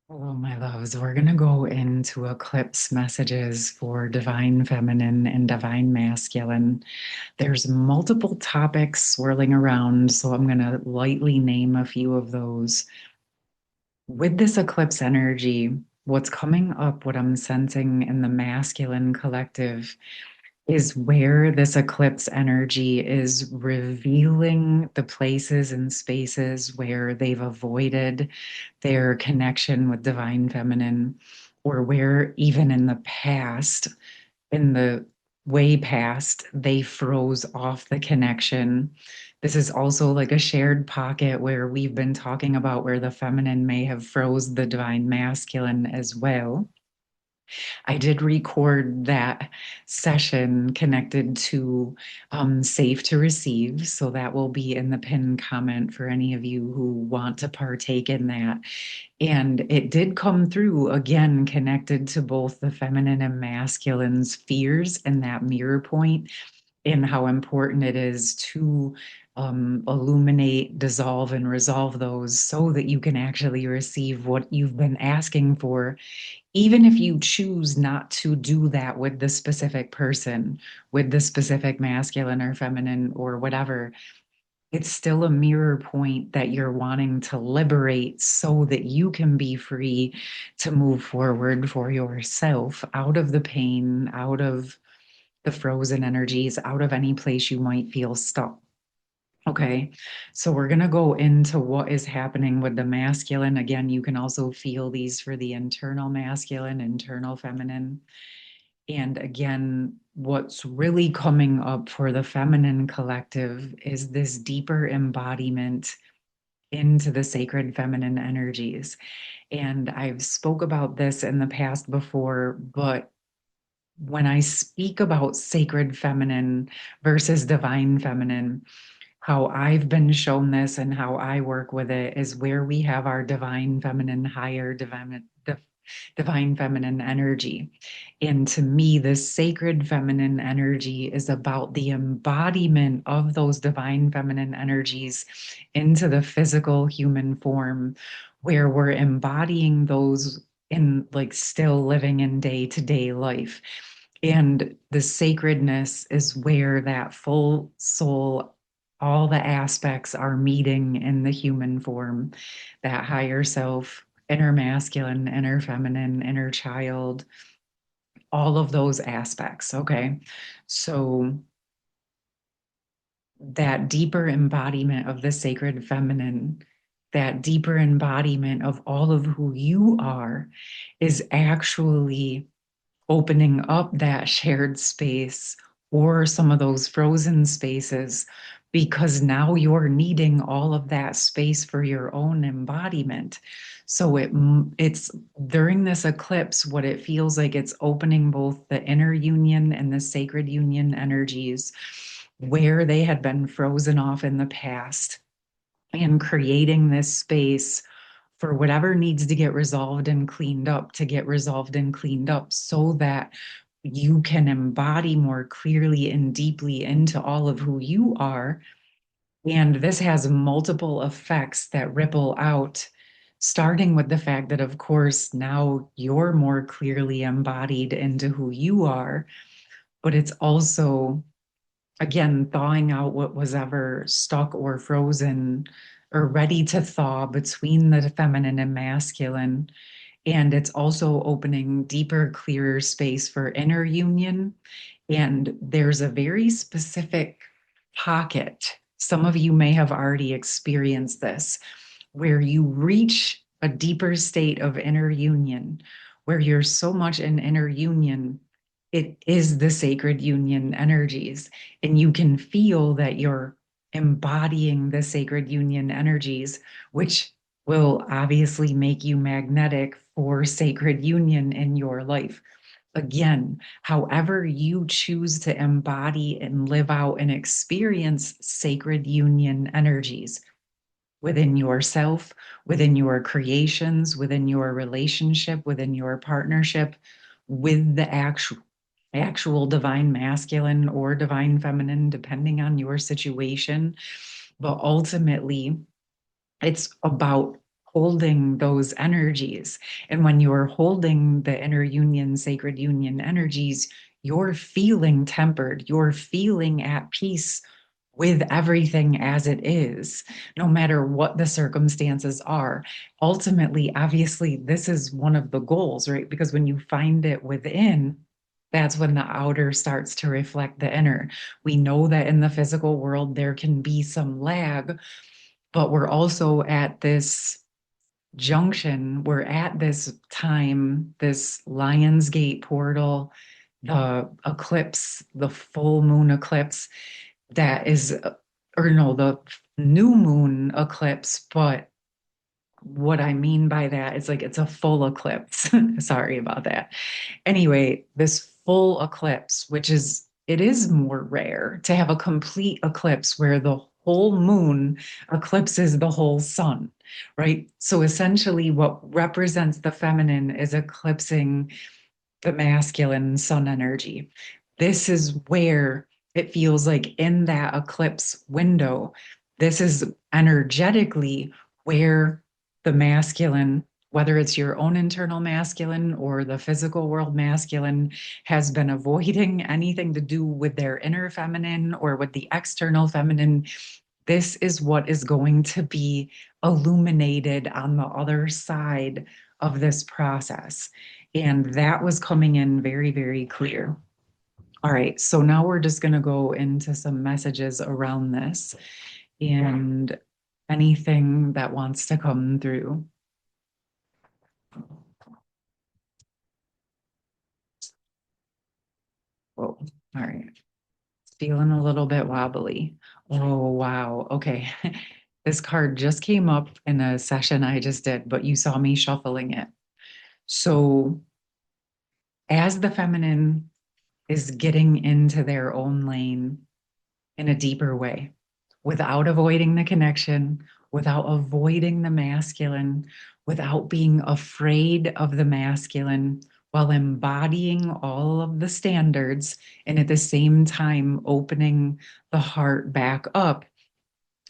Hello, my loves. We're going to go into eclipse messages for divine feminine and divine masculine. There's multiple topics swirling around, so I'm going to lightly name a few of those. With this eclipse energy, what's coming up, what I'm sensing in the masculine collective is where this eclipse energy is revealing the places and spaces where they've avoided their connection with divine feminine, or where even in the past, in the way past, they froze off the connection. This is also like a shared pocket where we've been talking about where the feminine may have froze the divine masculine as well. I did record that session connected to Safe to Receive. So that will be in the pinned comment for any of you who want to partake in that. And it did come through again, connected to both the feminine and masculine's fears and that mirror point, and how important it is to illuminate, dissolve, and resolve those so that you can actually receive what you've been asking for, even if you choose not to do that with the specific person, with the specific masculine or feminine or whatever. It's still a mirror point that you're wanting to liberate so that you can be free to move forward for yourself out of the pain, out of the frozen energies, out of any place you might feel stuck. Okay, so we're going to go into what is happening with the masculine. Again, you can also feel these for the internal masculine, internal feminine. And again, what's really coming up for the feminine collective is this deeper embodiment into the sacred feminine energies. And I've spoke about this in the past before, but when I speak about sacred feminine versus divine feminine, how I've been shown this and how I work with it is where we have our divine feminine, higher divine feminine energy. And to me, this sacred feminine energy is about the embodiment of those divine feminine energies into the physical human form, where we're embodying those in like still living in day to day life. And the sacredness is where that full soul, all the aspects are meeting in the human form, that higher self, inner masculine, inner feminine, inner child, all of those aspects. Okay. So that deeper embodiment of the sacred feminine, that deeper embodiment of all of who you are, is actually opening up that shared space or some of those frozen spaces, because now you're needing all of that space for your own embodiment. So it's during this eclipse, what it feels like, it's opening both the inner union and the sacred union energies where they had been frozen off in the past, and creating this space for whatever needs to get resolved and cleaned up to get resolved and cleaned up, so that you can embody more clearly and deeply into all of who you are. And this has multiple effects that ripple out, starting with the fact that, of course, now you're more clearly embodied into who you are, but it's also, again, thawing out what was ever stuck or frozen or ready to thaw between the feminine and masculine. And it's also opening deeper, clearer space for inner union. And there's a very specific pocket. Some of you may have already experienced this, where you reach a deeper state of inner union, where you're so much in inner union, it is the sacred union energies. And you can feel that you're embodying the sacred union energies, which will obviously make you magnetic for sacred union in your life. Again, however you choose to embody and live out and experience sacred union energies within yourself, within your creations, within your relationship, within your partnership, with the actual divine masculine or divine feminine, depending on your situation. But ultimately, it's about holding those energies. And when you're holding the inner union, sacred union energies, you're feeling tempered, you're feeling at peace with everything as it is, no matter what the circumstances are. Ultimately, obviously, this is one of the goals, right? Because when you find it within, that's when the outer starts to reflect the inner. We know that in the physical world, there can be some lag, but we're also at this junction. We're at this time, this Lion's Gate portal, the eclipse, the full moon eclipse that is, or no, the new moon eclipse. But what I mean by that is like it's a full eclipse. Sorry about that. Anyway, this full eclipse, which is, it is more rare to have a complete eclipse where the whole moon eclipses the whole sun, right? So essentially, what represents the feminine is eclipsing the masculine sun energy. This is where it feels like in that eclipse window, this is energetically where the masculine, whether it's your own internal masculine or the physical world masculine, has been avoiding anything to do with their inner feminine or with the external feminine. This is what is going to be illuminated on the other side of this process. And that was coming in very, very clear. All right, so now we're just going to go into some messages around this and anything that wants to come through. Whoa, all right. Feeling a little bit wobbly. Oh, wow. Okay. This card just came up in a session I just did, but you saw me shuffling it. So, as the feminine is getting into their own lane in a deeper way, without avoiding the connection, without avoiding the masculine, without being afraid of the masculine, while embodying all of the standards, and at the same time opening the heart back up.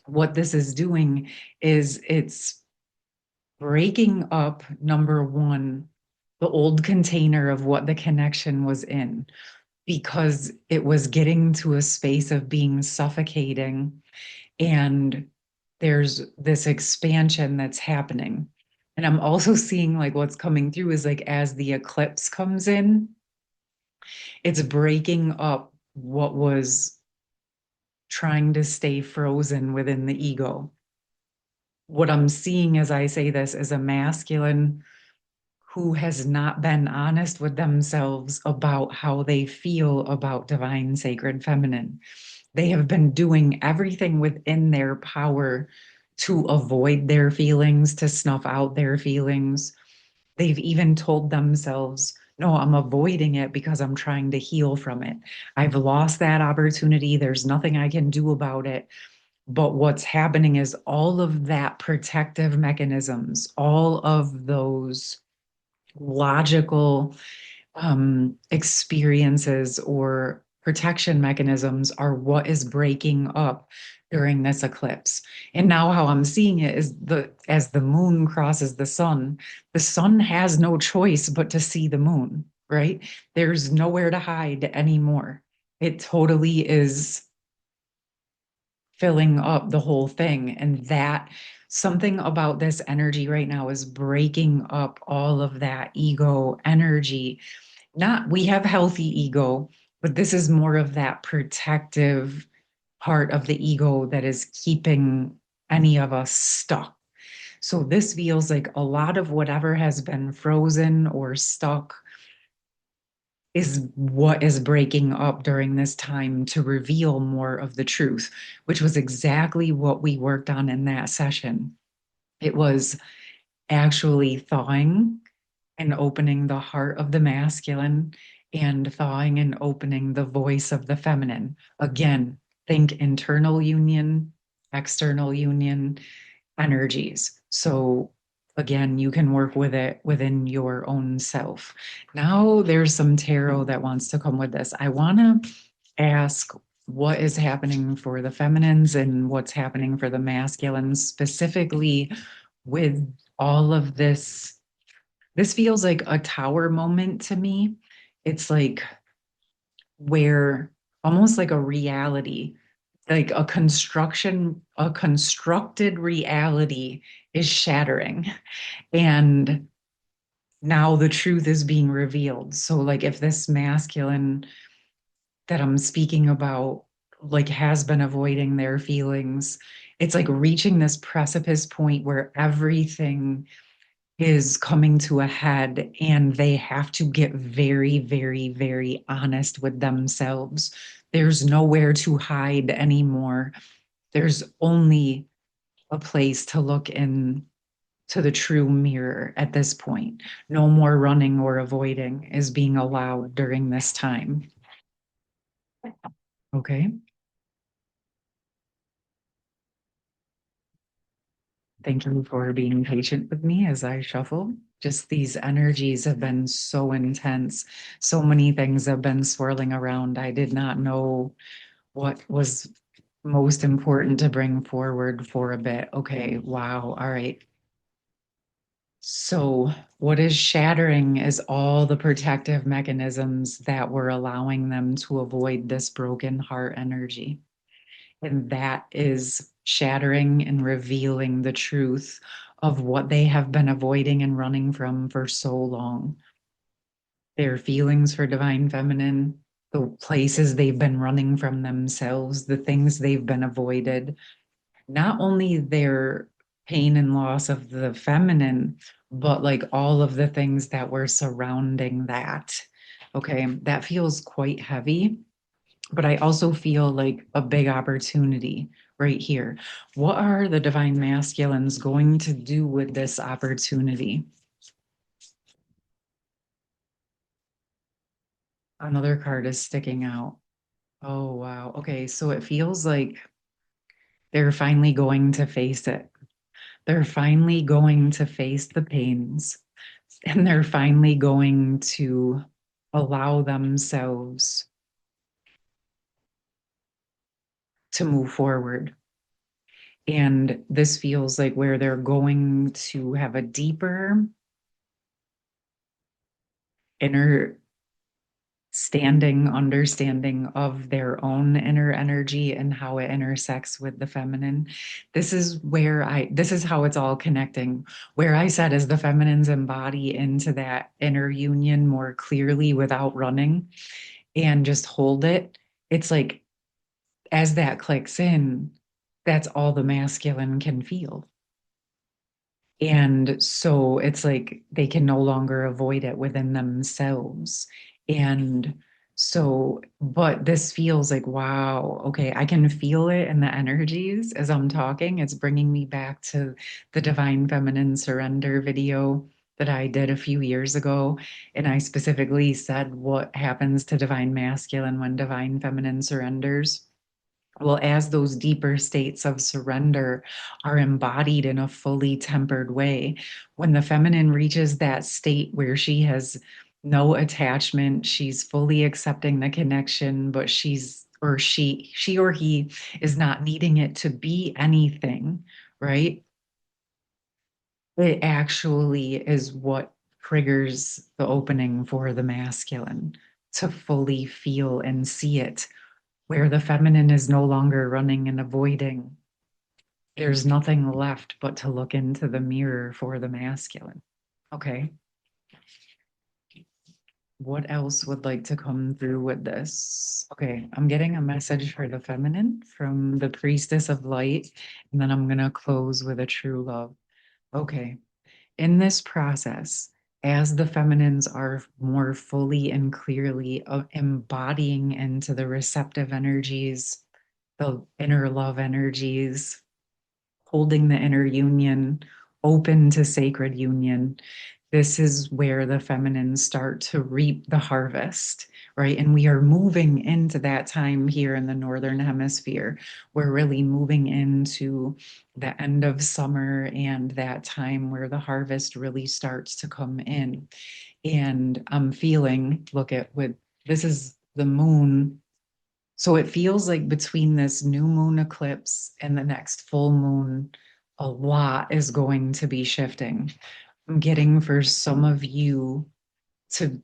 What this is doing is it's breaking up, number one, the old container of what the connection was in, because it was getting to a space of being suffocating, and there's this expansion that's happening. And I'm also seeing like what's coming through is like as the eclipse comes in, it's breaking up what was trying to stay frozen within the ego. What I'm seeing as I say this is a masculine who has not been honest with themselves about how they feel about divine sacred feminine. They have been doing everything within their power to avoid their feelings, to snuff out their feelings. They've even told themselves, no, I'm avoiding it because I'm trying to heal from it. I've lost that opportunity. There's nothing I can do about it. But what's happening is all of that protective mechanisms, all of those logical experiences or protection mechanisms are what is breaking up during this eclipse. And now how I'm seeing it is the as the moon crosses the sun has no choice but to see the moon, right? There's nowhere to hide anymore. It totally is filling up the whole thing. And that something about this energy right now is breaking up all of that ego energy. Not, we have healthy ego, but this is more of that protective part of the ego that is keeping any of us stuck. So this feels like a lot of whatever has been frozen or stuck is what is breaking up during this time to reveal more of the truth, which was exactly what we worked on in that session. It was actually thawing and opening the heart of the masculine and thawing and opening the voice of the feminine. Again, think internal union, external union energies. So again, you can work with it within your own self. Now there's some tarot that wants to come with this. I want to ask what is happening for the feminines and what's happening for the masculines, specifically with all of this feels like a tower moment to me. It's like where almost like a reality, like a constructed reality is shattering. And now the truth is being revealed. So, like, if this masculine that I'm speaking about, like, has been avoiding their feelings, it's like reaching this precipice point where everything is coming to a head and they have to get very, very, very honest with themselves. There's nowhere to hide anymore. There's only a place to look in to the true mirror at this point. No more running or avoiding is being allowed during this time. Okay. Thank you for being patient with me as I shuffle. Just these energies have been so intense. So many things have been swirling around. I did not know what was most important to bring forward for a bit. Okay, wow. All right. So, what is shattering is all the protective mechanisms that were allowing them to avoid this broken heart energy. And that is shattering and revealing the truth of what they have been avoiding and running from for so long. Their feelings for divine feminine, the places they've been running from themselves, the things they've been avoided, not only their pain and loss of the feminine, but like all of the things that were surrounding that. Okay, that feels quite heavy, but I also feel like a big opportunity right here. What are the divine masculines going to do with this opportunity? Another card is sticking out. Oh, wow. Okay, so it feels like they're finally going to face it. They're finally going to face the pains and they're finally going to allow themselves to move forward. And this feels like where they're going to have a deeper inner understanding of their own inner energy and how it intersects with the feminine. This is how it's all connecting. Where I said as the feminines embody into that inner union more clearly without running and just hold it, it's like as that clicks in, that's all the masculine can feel. And so it's like they can no longer avoid it within themselves. And so, but this feels like, wow, okay, I can feel it in the energies as I'm talking. It's bringing me back to the Divine Feminine Surrender video that I did a few years ago. And I specifically said what happens to Divine Masculine when Divine Feminine surrenders. Well, as those deeper states of surrender are embodied in a fully tempered way, when the feminine reaches that state where she has no attachment, she's fully accepting the connection, but she or he is not needing it to be anything, right? It actually is what triggers the opening for the masculine to fully feel and see it where the feminine is no longer running and avoiding. There's nothing left but to look into the mirror for the masculine. Okay. What else would like to come through with this? Okay, I'm getting a message for the feminine from the priestess of light, and then I'm going to close with a true love. Okay. In this process, as the feminines are more fully and clearly embodying into the receptive energies, the inner love energies, holding the inner union, open to sacred union. This is where the feminines start to reap the harvest, right? And we are moving into that time here in the Northern Hemisphere. We're really moving into the end of summer and that time where the harvest really starts to come in. And I'm feeling, look at with this is the moon, so it feels like between this new moon eclipse and the next full moon, a lot is going to be shifting. I'm getting for some of you to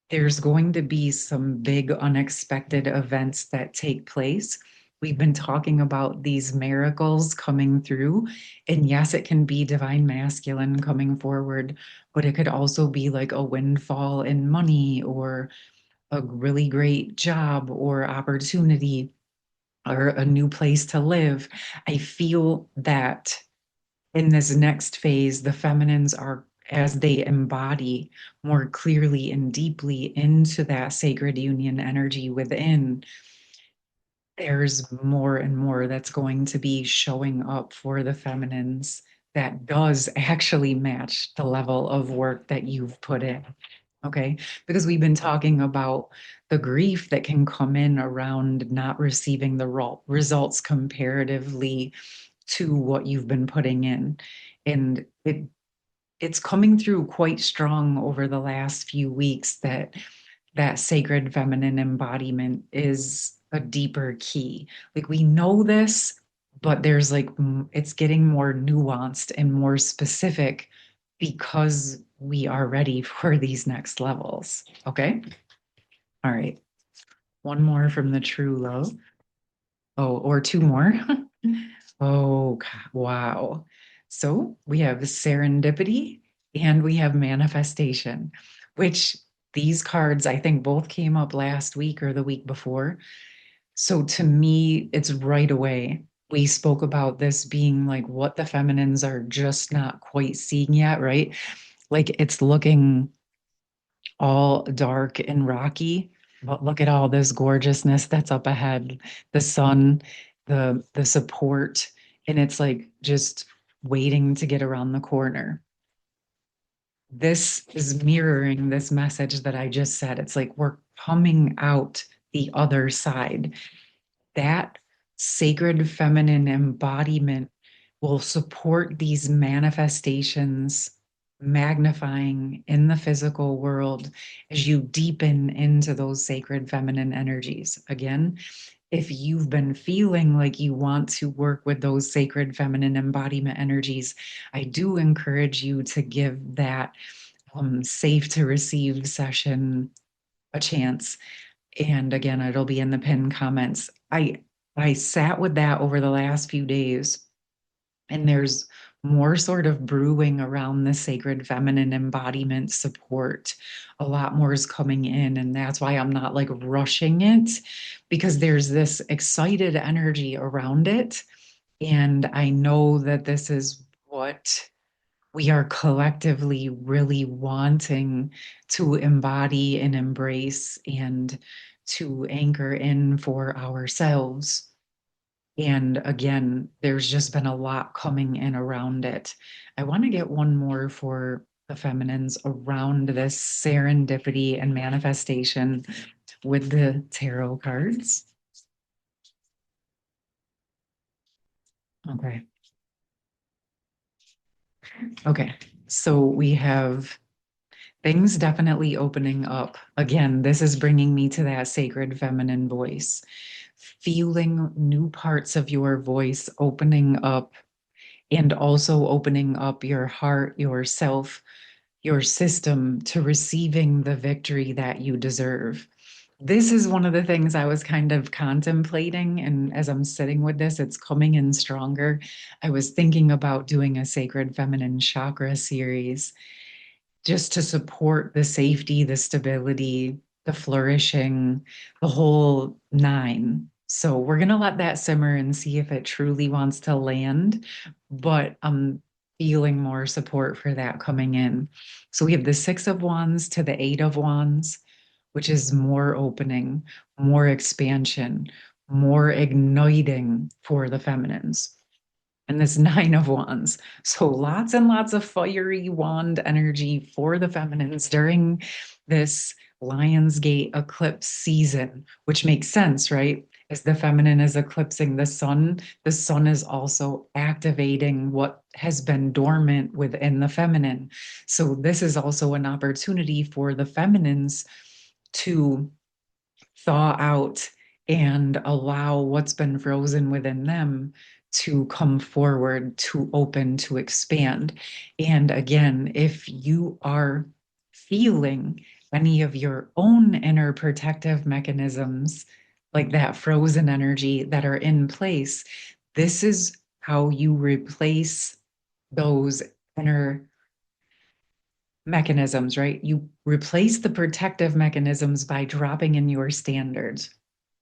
there's going to be some big unexpected events that take place. We've been talking about these miracles coming through. And yes, it can be divine masculine coming forward, but it could also be like a windfall in money or a really great job or opportunity or a new place to live. I feel that in this next phase, the feminines are, as they embody more clearly and deeply into that sacred union energy within, there's more and more that's going to be showing up for the feminines that does actually match the level of work that you've put in. Okay. Because we've been talking about the grief that can come in around not receiving the results comparatively to what you've been putting in. And it's coming through quite strong over the last few weeks that that sacred feminine embodiment is a deeper key. Like we know this, but there's like it's getting more nuanced and more specific because we are ready for these next levels. Okay. All right. One more from the true love. Oh, or two more. Oh, wow. So we have serendipity and we have manifestation, which these cards, I think, both came up last week or the week before. So to me, it's right away. We spoke about this being like what the feminines are just not quite seeing yet, right? Like it's looking all dark and rocky, but look at all this gorgeousness that's up ahead, the sun, the support, and it's like just waiting to get around the corner. This is mirroring this message that I just said. It's like we're coming out the other side. That sacred feminine embodiment will support these manifestations, magnifying in the physical world as you deepen into those sacred feminine energies. Again, if you've been feeling like you want to work with those sacred feminine embodiment energies, I do encourage you to give that safe to receive session a chance. And again, it'll be in the pinned comments. I sat with that over the last few days, and there's more sort of brewing around the sacred feminine embodiment support. A lot more is coming in, and that's why I'm not like rushing it because there's this excited energy around it. And I know that this is what we are collectively really wanting to embody and embrace and to anchor in for ourselves. And again, there's just been a lot coming in around it. I want to get one more for the feminines around this serendipity and manifestation with the tarot cards. Okay. Okay. So we have things definitely opening up. Again, this is bringing me to that sacred feminine voice. Feeling new parts of your voice opening up and also opening up your heart, yourself, your system to receiving the victory that you deserve. This is one of the things I was kind of contemplating. And as I'm sitting with this, it's coming in stronger. I was thinking about doing a sacred feminine chakra series just to support the safety, the stability, the flourishing, the whole nine. So we're going to let that simmer and see if it truly wants to land. But I'm feeling more support for that coming in. So we have the Six of Wands to the Eight of Wands, which is more opening, more expansion, more igniting for the feminines, and this Nine of Wands. So lots and lots of fiery wand energy for the feminines during this Lionsgate eclipse season, which makes sense, right? As the feminine is eclipsing the sun is also activating what has been dormant within the feminine. So this is also an opportunity for the feminines to thaw out and allow what's been frozen within them to come forward, to open, to expand. And again, if you are feeling any of your own inner protective mechanisms, like that frozen energy that are in place, this is how you replace those inner mechanisms, right? You replace the protective mechanisms by dropping in your standards.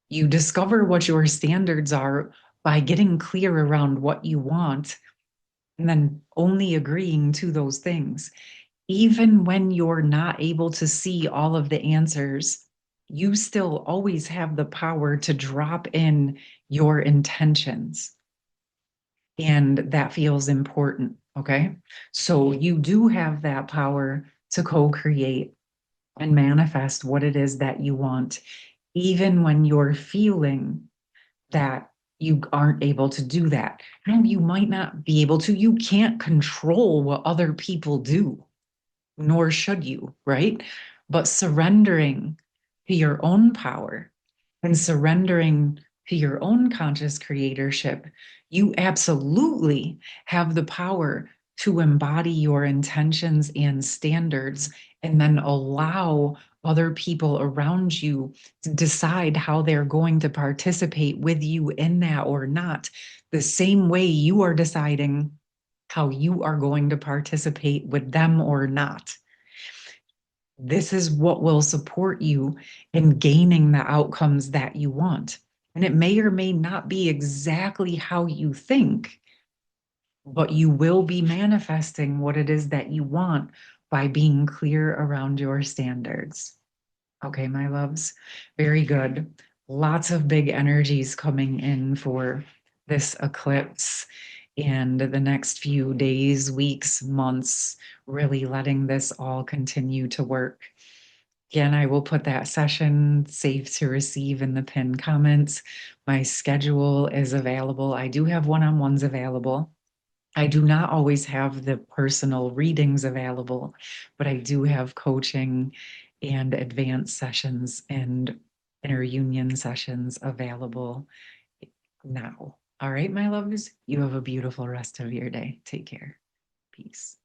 You discover what your standards are by getting clear around what you want and then only agreeing to those things. Even when you're not able to see all of the answers, you still always have the power to drop in your intentions. And that feels important. Okay. So you do have that power to co create and manifest what it is that you want, even when you're feeling that you aren't able to do that. No, you might not be able to. You can't control what other people do, nor should you, right? But surrendering to your own power and surrendering to your own conscious creatorship, you absolutely have the power to embody your intentions and standards and then allow other people around you to decide how they're going to participate with you in that or not, the same way you are deciding how you are going to participate with them or not. This is what will support you in gaining the outcomes that you want. And it may or may not be exactly how you think, but you will be manifesting what it is that you want by being clear around your standards. Okay, my loves, very good. Lots of big energies coming in for this eclipse and the next few days, weeks, months, really letting this all continue to work. Again, I will put that session safe to receive in the pinned comments. My schedule is available. I do have one-on-ones available. I do not always have the personal readings available, but I do have coaching and advanced sessions and inner union sessions available now. All right, my loves, you have a beautiful rest of your day. Take care. Peace.